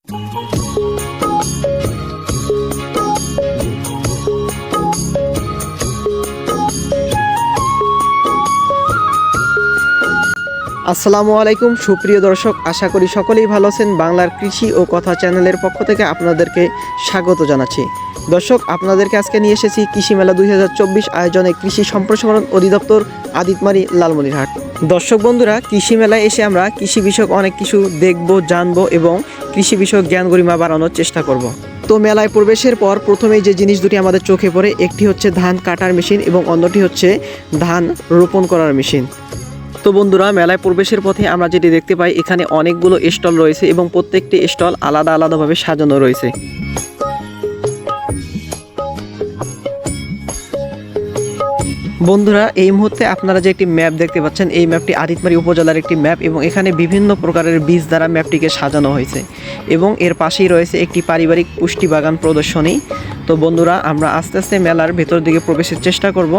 আসসালামু আলাইকুম সুপ্রিয় দর্শক, আশা করি সকলেই ভালো আছেন। বাংলার কৃষি ও কথা চ্যানেলের পক্ষ থেকে আপনাদেরকে স্বাগত জানাচ্ছি। দর্শক, আপনাদেরকে আজকে নিয়ে এসেছি কৃষি মেলা 2024 আয়োজনে কৃষি সম্প্রসারণ অধিদপ্তর আদিতমারি লালমনিরহাট। দর্শক বন্ধুরা, কৃষি মেলায় এসে আমরা কৃষি বিষয়ক অনেক কিছু দেখব, জানবো এবং কৃষি বিষয়ক জ্ঞান গরিমা বাড়ানোর চেষ্টা করব। তো মেলায় প্রবেশের পর প্রথমেই যে জিনিস দুটি আমাদের চোখে পড়ে, একটি হচ্ছে ধান কাটার মেশিন এবং অন্যটি হচ্ছে ধান রোপণ করার মেশিন। তো বন্ধুরা, মেলায় প্রবেশের পথে আমরা যেটি দেখতে পাই, এখানে অনেকগুলো স্টল রয়েছে এবং প্রত্যেকটি স্টল আলাদা আলাদাভাবে সাজানো রয়েছে। বন্ধুরা, এই মুহূর্তে আপনারা যে একটি ম্যাপ দেখতে পাচ্ছেন, এই ম্যাপটি আদিতমারি উপজেলার একটি ম্যাপ এবং এখানে বিভিন্ন প্রকারের বীজ দ্বারা ম্যাপটিকে সাজানো হয়েছে এবং এর পাশেই রয়েছে একটি পারিবারিক পুষ্টি বাগান প্রদর্শনী। তো বন্ধুরা, আমরা আস্তে আস্তে মেলার ভেতর দিকে প্রবেশের চেষ্টা করব।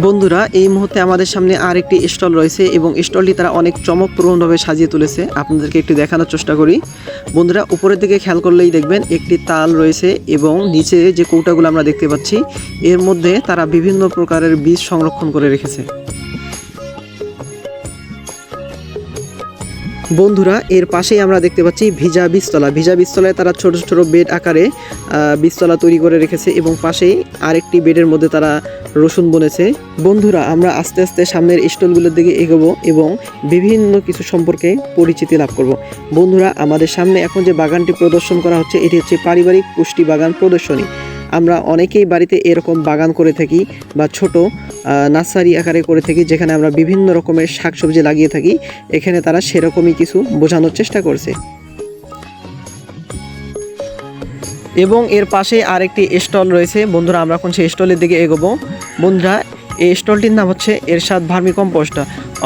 বন্ধুরা, এই মুহূর্তে আমাদের সামনে আর একটি স্টল রয়েছে এবং স্টলটি তারা অনেক চমকপ্রদভাবে সাজিয়ে তুলেছে। আপনাদেরকে একটু দেখানোর চেষ্টা করি। বন্ধুরা, উপরের দিকে খেয়াল করলেই দেখবেন একটি তাল রয়েছে এবং নিচে যে কৌটাগুলো আমরা দেখতে পাচ্ছি, এর মধ্যে তারা বিভিন্ন প্রকারের বীজ সংরক্ষণ করে রেখেছে। বন্ধুরা, এর পাশেই আমরা দেখতে পাচ্ছি ভিজা বীজতলা। ভিজা বীজতলায় তারা ছোট ছোট বেড আকারে বীজতলা তৈরি করে রেখেছে এবং পাশেই আরেকটি বেডের মধ্যে তারা রসুন বুনেছে। বন্ধুরা, আমরা আস্তে আস্তে সামনের স্টলগুলোর দিকে এগোবো এবং বিভিন্ন কিছু সম্পর্কে পরিচিতি লাভ করব। বন্ধুরা, আমাদের সামনে এখন যে বাগানটি প্রদর্শন করা হচ্ছে, এটি হচ্ছে পারিবারিক পুষ্টি বাগান প্রদর্শনী। আমরা অনেকেই বাড়িতে এরকম বাগান করে থাকি বা ছোট নার্সারি আকারে করে থাকি, যেখানে আমরা বিভিন্ন রকমের শাকসবজি লাগিয়ে থাকি। এখানে তারা সেরকমই কিছু বোঝানোর চেষ্টা করছে। এবং এর পাশে আরেকটি স্টল রয়েছে। বন্ধুরা, আমরা এখন সেই স্টলের দিকে এগোবো। বন্ধুরা, এই স্টলটির নাম হচ্ছে এরশাদ ভার্মি কম্পোস্ট,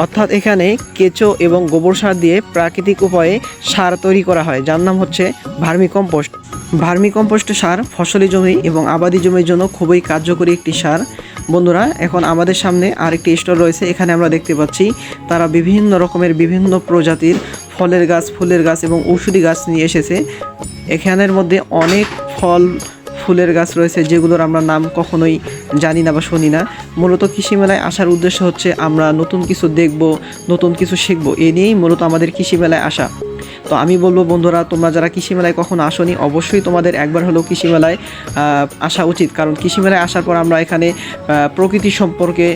অর্থাৎ এখানে কেঁচো এবং গোবর সার দিয়ে প্রাকৃতিক উপায়ে সার তৈরি করা হয়, যার নাম হচ্ছে ভার্মি কম্পোস্ট। ভার্মি কম্পোস্ট সার ফসলি জমি এবং আবাদি জমির জন্য খুবই কার্যকরী একটি সার। বন্ধুরা, এখন আমাদের সামনে আরেকটি স্টল রয়েছে। এখানে আমরা দেখতে পাচ্ছি তারা বিভিন্ন রকমের বিভিন্ন প্রজাতির ফলের গাছ, ফুলের গাছ এবং ঔষধি গাছ নিয়ে এসেছে। এখানের মধ্যে অনেক ফল ফুলের গাছ রয়েছে যেগুলোর আমরা নাম কখনোই জানি না বা শুনি না। মূলত কৃষি মেলায় আসার উদ্দেশ্য হচ্ছে আমরা নতুন কিছু দেখব, নতুন কিছু শিখব। এ নিয়েই মূলত আমাদের কৃষি মেলায় আসা। তো আমি বলবো বন্ধুরা, তোমরা যারা কৃষি মেলায় কখনো আসনি, অবশ্যই তোমাদের একবার হলেও কৃষি মেলায় আসা উচিত। কারণ কৃষি মেলায় আসার পর আমরা এখানে প্রকৃতি সম্পর্কে,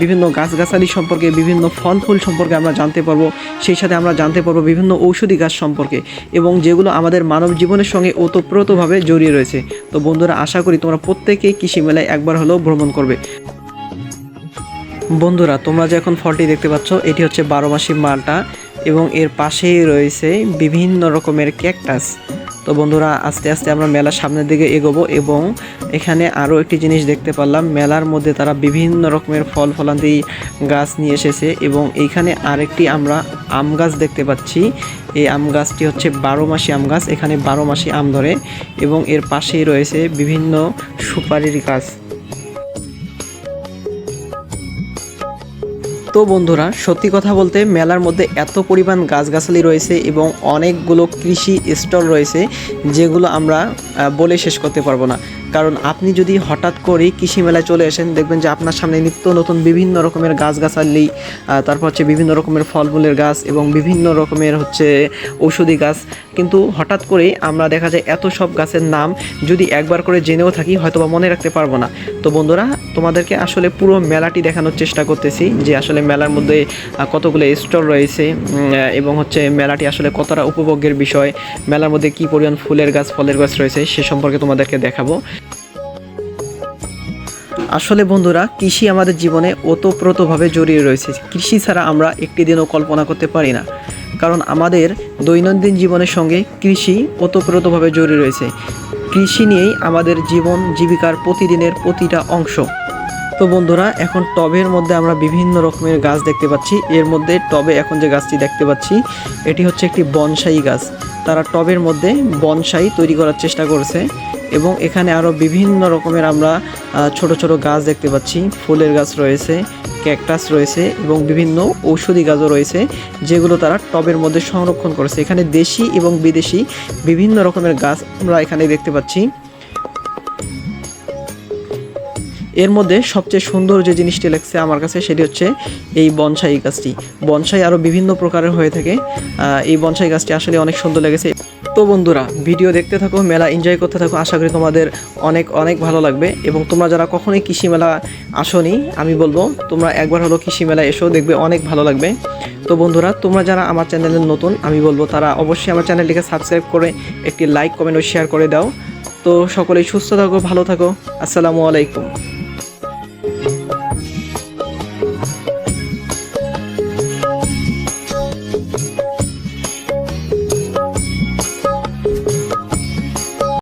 বিভিন্ন গাছগাছালি সম্পর্কে, বিভিন্ন ফল ফুল সম্পর্কে আমরা জানতে পারবো। সেই সাথে আমরা জানতে পারবো বিভিন্ন ঔষধি গাছ সম্পর্কে এবং যেগুলো আমাদের মানব জীবনের সঙ্গে ওতপ্রোতভাবে জড়িয়ে রয়েছে। তো বন্ধুরা, আশা করি তোমরা প্রত্যেকেই কৃষি মেলায় একবার হলেও ভ্রমণ করবে। বন্ধুরা, তোমরা যে এখন ফলটি দেখতে পাচ্ছ, এটি হচ্ছে 12 মাসি মালটা এবং এর পাশেই রয়েছে বিভিন্ন রকমের ক্যাকটাস। তো বন্ধুরা, আস্তে আস্তে আমরা মেলার সামনের দিকে এগোবো এবং এখানে আরও একটি জিনিস দেখতে পারলাম। মেলার মধ্যে তারা বিভিন্ন রকমের ফল ফলান্তি গাছ নিয়ে এসেছে এবং এইখানে আরেকটি আমরা আম গাছ দেখতে পাচ্ছি। এই আম গাছটি হচ্ছে 12 মাসি আম গাছ। এখানে 12 মাসি আম ধরে এবং এর পাশেই রয়েছে বিভিন্ন সুপারির গাছ। তো বন্ধুরা, সত্যি কথা বলতে মেলার মধ্যে এত পরিমাণ গাছগাছালি রয়েছে এবং অনেকগুলো কৃষি স্টল রয়েছে যেগুলো আমরা বলে শেষ করতে পারবো না। কারণ আপনি যদি হঠাৎ করেই কৃষি মেলায় চলে আসেন, দেখবেন যে আপনার সামনে নিত্য নতুন বিভিন্ন রকমের গাছগাছালি, তারপর হচ্ছে বিভিন্ন রকমের ফলমূলের গাছ এবং বিভিন্ন রকমের হচ্ছে ঔষধি গাছ। কিন্তু হঠাৎ করে আমরা দেখা যায় এত সব গাছের নাম যদি একবার করে জেনেও থাকি, হয়তো বা মনে রাখতে পারবো না। তো বন্ধুরা, তোমাদেরকে আসলে পুরো মেলাটি দেখানোর চেষ্টা করতেছি যে আসলে মেলার মধ্যে কতগুলো স্টল রয়েছে এবং হচ্ছে মেলাটি আসলে কতটা উপভোগের বিষয়, মেলার মধ্যে কী পরিমাণ ফুলের গাছ ফলের গাছ রয়েছে সে সম্পর্কে তোমাদেরকে দেখাবো। আসলে বন্ধুরা, কৃষি আমাদের জীবনে ওতপ্রোতভাবে জড়িয়ে রয়েছে। কৃষি ছাড়া আমরা একটি দিনও কল্পনা করতে পারি না, কারণ আমাদের দৈনন্দিন জীবনের সঙ্গে কৃষি ওতপ্রোতভাবে জড়িয়ে রয়েছে। কৃষি নিয়েই আমাদের জীবন জীবিকার প্রতিদিনের প্রতিটা অংশ। তো বন্ধুরা, এখন টবের মধ্যে আমরা বিভিন্ন রকমের গাছ দেখতে পাচ্ছি। এর মধ্যে টবে এখন যে গাছটি দেখতে পাচ্ছি, এটি হচ্ছে একটি বনসাই গাছ। তারা টবের মধ্যে বনসাই তৈরি করার চেষ্টা করেছে এবং এখানে আরও বিভিন্ন রকমের আমরা ছোট ছোট গাছ দেখতে পাচ্ছি। ফুলের গাছ রয়েছে, ক্যাকটাস রয়েছে এবং বিভিন্ন ঔষধি গাছও রয়েছে, যেগুলো তারা টবের মধ্যে সংরক্ষণ করেছে। এখানে দেশি এবং বিদেশি বিভিন্ন রকমের গাছ আমরা এখানে দেখতে পাচ্ছি। এর মধ্যে সবচেয়ে সুন্দর যে জিনিসটি লাগছে আমার কাছে সেটি হচ্ছে এই বনসাই গাছটি। বনসাই আরও বিভিন্ন প্রকারের হয়ে থাকে, এই বনসাই গাছটি আসলে অনেক সুন্দর লেগেছে। তো বন্ধুরা, ভিডিও দেখতে থাকো, মেলা এনজয় করতে থাকো, আশা করি তোমাদের অনেক অনেক ভালো লাগবে। এবং তোমরা যারা কখনোই কৃষি মেলা আসোনি, আমি বলবো তোমরা একবার হলো কৃষি মেলা এসো, দেখবে অনেক ভালো লাগবে। তো বন্ধুরা, তোমরা যারা আমার চ্যানেলে নতুন, আমি বলবো তারা অবশ্যই আমার চ্যানেলটিকে সাবস্ক্রাইব করে একটি লাইক, কমেন্ট ও শেয়ার করে দাও। তো সকলেই সুস্থ থাকো, ভালো থাকো। আসসালামু আলাইকুম।